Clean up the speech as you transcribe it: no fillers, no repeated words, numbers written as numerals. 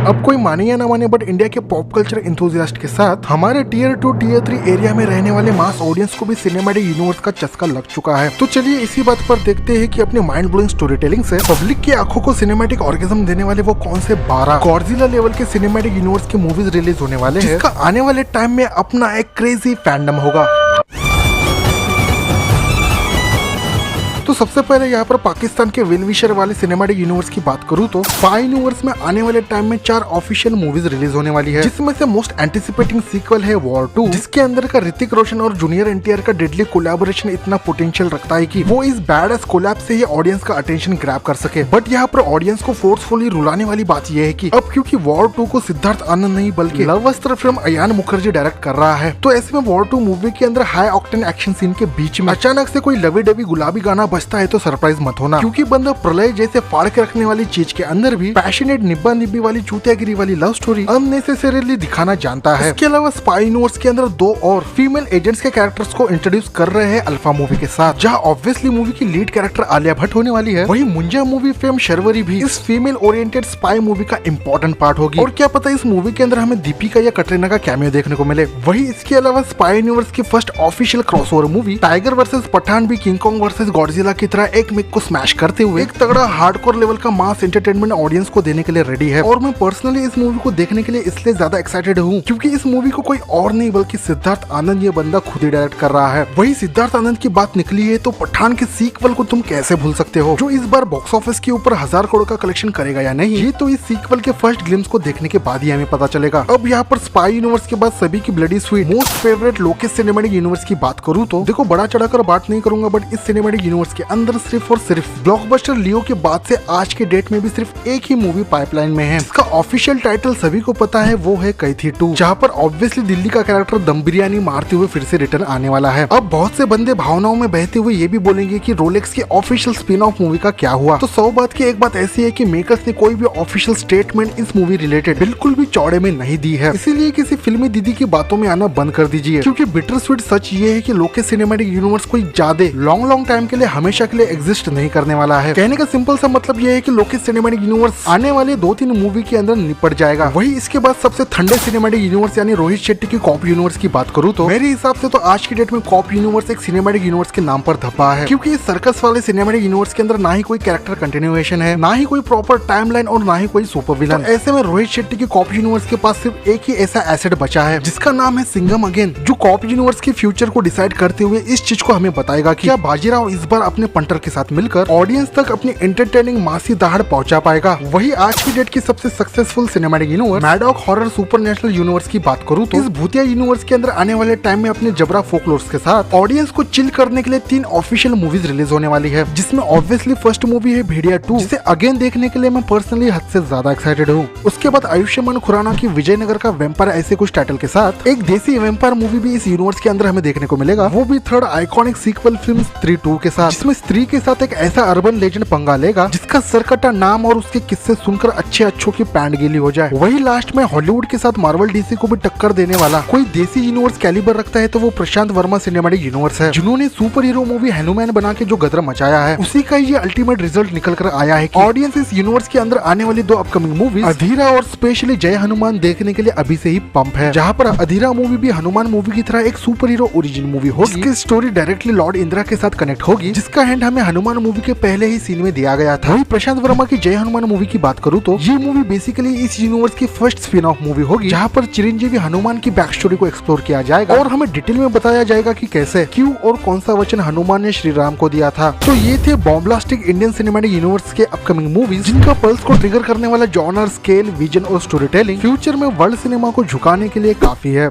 अब कोई माने या ना माने बट इंडिया के पॉप कल्चर इंथुजियास्ट के साथ हमारे टीयर 2 टीयर 3 एरिया में रहने वाले मास ऑडियंस को भी सिनेमैटिक यूनिवर्स का चस्का लग चुका है। तो चलिए इसी बात पर देखते हैं कि अपनी माइंड ब्लोइंग स्टोरी टेलिंग से पब्लिक की आंखों को सिनेमैटिक ऑर्गेज्म देने वाले वो कौन से 12 गॉडजिला लेवल के सिनेमैटिक यूनिवर्स की मूवीज रिलीज होने वाले हैं, जिसका आने वाले टाइम में अपना एक क्रेजी फैंडम होगा। तो सबसे पहले यहाँ पर पाकिस्तान के वेलविशर वाले सिनेमैटिक यूनिवर्स की बात करूँ तो स्पाई यूनिवर्स में आने वाले टाइम में 4 ऑफिशियल मूवीज रिलीज होने वाली है, जिसमें से मोस्ट एंटिसिपेटिंग सीक्वल है वॉर 2, जिसके अंदर का ऋतिक रोशन और जूनियर एनटीआर का डेडली कोलैबोरेशन इतना पोटेंशियल रखता है कि वो इस बैड एस कोलैब से ही ऑडियंस का अटेंशन ग्रैब कर सके। बट यहाँ पर ऑडियंस को फोर्सफुली रुलाने वाली बात यह है कि अब क्योंकि वॉर 2 को सिद्धार्थ आनंद नहीं बल्कि लव अस्त्र फिल्म अयान मुखर्जी डायरेक्ट कर रहा है, तो ऐसे में वॉर 2 मूवी के अंदर हाई ऑक्टेन एक्शन सीन के बीच में अचानक से कोई लवी डवी गुलाबी गाना बजता है तो सरप्राइज मत होना, क्योंकि बंदा प्रलय जैसे फाड़ के रखने वाली चीज के अंदर भी पैशनेट निब्बा निब्बी वाली चूतियागिरी वाली लव स्टोरी अननेसेसरीली दिखाना जानता है। इसके अलावा स्पाई यूनिवर्स के अंदर 2 और फीमेल एजेंट्स के कैरेक्टर्स को इंट्रोड्यूस कर रहे हैं अल्फा मूवी के साथ, जहां ऑब्वियसली मूवी की लीड कैरेक्टर आलिया भट्ट होने वाली है। वही मुंजा मूवी फेम शर्वरी भी इस फीमेल ओरिएंटेड स्पाई मूवी का इंपॉर्टेंट पार्ट होगी, और क्या पता इस मूवी के अंदर हमें दीपिका या कटरीना का कैमियो देखने को मिले। वही इसके अलावा स्पाई यूनिवर्स की first official crossover movie Tiger versus Pathaan भी किंग कॉन्ग वर्सेस गॉडजिला की तरह एक मिक को स्मैश करते हुए एक तगड़ा हार्डकोर लेवल का मास एंटरटेनमेंट ऑडियंस को देने के लिए रेडी है। और मैं पर्सनली इस मूवी को देखने के लिए इसलिए ज्यादा एक्साइटेड हूँ क्योंकि इस मूवी को कोई और नहीं बल्कि सिद्धार्थ आनंद ये बंदा खुद ही डायरेक्ट कर रहा है। वही सिद्धार्थ आनंद की बात निकली है तो पठान के सीक्वल को तुम कैसे भूल सकते हो, जो इस बार बॉक्स ऑफिस के ऊपर 1000 करोड़ का कलेक्शन करेगा या नहीं, ये तो इस सीक्वल के फर्स्ट ग्लिम्स को देखने के बाद ही हमें पता चलेगा। अब यहाँ पर स्पाई यूनिवर्स के बाद सभी की bloody sweet most favourite Lokesh cinematic universe की बात करूँ तो देखो बड़ा चढ़ाकर बात नहीं करूंगा, बट इस सिनेमैटिक यूनिवर्स के अंदर सिर्फ और सिर्फ ब्लॉकबस्टर लियो के बाद से आज के डेट में भी सिर्फ एक ही मूवी पाइपलाइन में है, जिसका ऑफिशियल टाइटल सभी को पता है, वो है कैथी 2, जहां पर ऑब्वियसली दिल्ली का कैरेक्टर दम बिरयानी मारते हुए फिर से रिटर्न आने वाला है। अब बहुत से बंदे भावनाओं में बहते हुए ये भी बोलेंगे कि रोलेक्स की ऑफिशियल स्पिन ऑफ मूवी का क्या हुआ। तो 100 बात की एक बात ऐसी है कि मेकर्स ने कोई भी ऑफिशियल स्टेटमेंट इस मूवी रिलेटेड बिल्कुल भी चौड़े में नहीं दी है, इसीलिए किसी फिल्मी दीदी की बातों में आना बंद कर दीजिए, क्योंकि बिटर स्वीट सच ये है कि लोकेश सिनेमैटिक यूनिवर्स कोई ज्यादा लॉन्ग टाइम के लिए हमेशा के लिए एग्जिस्ट नहीं करने वाला है। कहने का सिंपल सा मतलब ये है कि लोकेश सिनेमैटिक यूनिवर्स आने वाले 2-3 मूवी के अंदर निपट जाएगा। वही इसके बाद सबसे ठंडे सिनेमैटिक यूनिवर्स यानी रोहित शेट्टी की कॉप यूनिवर्स की बात करूँ तो मेरे हिसाब से तो आज की डेट में कॉप यूनिवर्स एक सिनेमैटिक यूनिवर्स के नाम पर धब्बा है, क्योंकि इस सर्कस वाले सिनेमैटिक यूनिवर्स के अंदर ना ही कोई कैरेक्टर कंटिन्यूएशन है, ना ही कोई प्रॉपर टाइमलाइन और ना ही कोई सुपर विलन। तो ऐसे में रोहित शेट्टी की कॉप यूनिवर्स के पास सिर्फ एक ही ऐसा एसेट बचा है जिसका नाम है सिंघम अगेन, जो कॉप यूनिवर्स के फ्यूचर को डिसाइड करते हुए इस चीज को हमें बताएगा कि क्या बाजीराव इस बार अपने पंटर के साथ मिलकर ऑडियंस तक अपनी एंटरटेनिंग मासी दहाड़ पहुंचा पाएगा। वही आज की डेट की सबसे successful cinematic universe Maddock horror supernatural universe की बात करूं तो इस भूतिया यूनिवर्स के अंदर आने वाले टाइम में अपने जबरा फोकलोर्स के साथ ऑडियंस को चिल करने के लिए 3 ऑफिशियल मूवीज रिलीज होने वाली है, जिसमें ऑब्वियसली फर्स्ट मूवी है भेड़िया 2, जिसे अगेन देखने के लिए मैं पर्सनली हद से ज्यादा एक्साइटेड हूँ। उसके बाद आयुष्मान खुराना की विजयनगर का वेम्पायर ऐसे कुछ टाइटल के साथ एक देसी वेम्पायर मूवी भी इस यूनिवर्स के अंदर हमें देखने को मिलेगा, वो भी थर्ड आइकॉनिक सीक्वल फिल्म स्त्री 2 के साथ, जिसमें स्त्री के साथ एक ऐसा अर्बन लेजेंड पंगा लेगा जिसका सरकटा नाम और उसके किस्से सुनकर अच्छों की पैंट गीली हो जाए। वही लास्ट में हॉलीवुड के साथ मार्वल डीसी को भी टक्कर देने वाला कोई देसी यूनिवर्स कैलिबर रखता है तो वो प्रशांत वर्मा सिनेमैटिक यूनिवर्स है, जिन्होंने सुपर हीरो मूवी हनुमान बना के जो गदर मचाया है, उसी का ये अल्टीमेट रिजल्ट निकल कर आया है कि ऑडियंस इस यूनिवर्स के अंदर आने वाली 2 अपकमिंग मूवीज अधीरा और स्पेशली जय हनुमान देखने के लिए अभी से ही पंप है, जहाँ पर अधीरा मूवी भी हनुमान मूवी की तरह एक सुपर हीरो ओरिजिन मूवी होगी, जिसकी स्टोरी डायरेक्टली लॉर्ड इंदिरा के साथ कनेक्ट होगी, जिसका हैंड हमें हनुमान मूवी के पहले ही सीन में दिया गया था। वही प्रशांत वर्मा की जय हनुमान मूवी की बात करूँ तो ये मूवी बेसिकली इस यूनिवर्स की फर्स्ट स्पिन ऑफ मूवी होगी, जहाँ पर चिरंजीवी हनुमान की बैक स्टोरी को एक्सप्लोर किया जाएगा और हमें डिटेल में बताया जाएगा कि कैसे, क्यों और कौन सा वचन हनुमान ने श्री राम को दिया था। तो ये थे बॉम्ब्लास्टिक इंडियन सिनेमैटिक यूनिवर्स के अपकमिंग मूवीज, जिनका पल्स को ट्रिगर करने वाला जॉनर, स्केल, विजन और स्टोरी टेलिंग फ्यूचर में वर्ल्ड सिनेमा को झुकाने के लिए काफी है।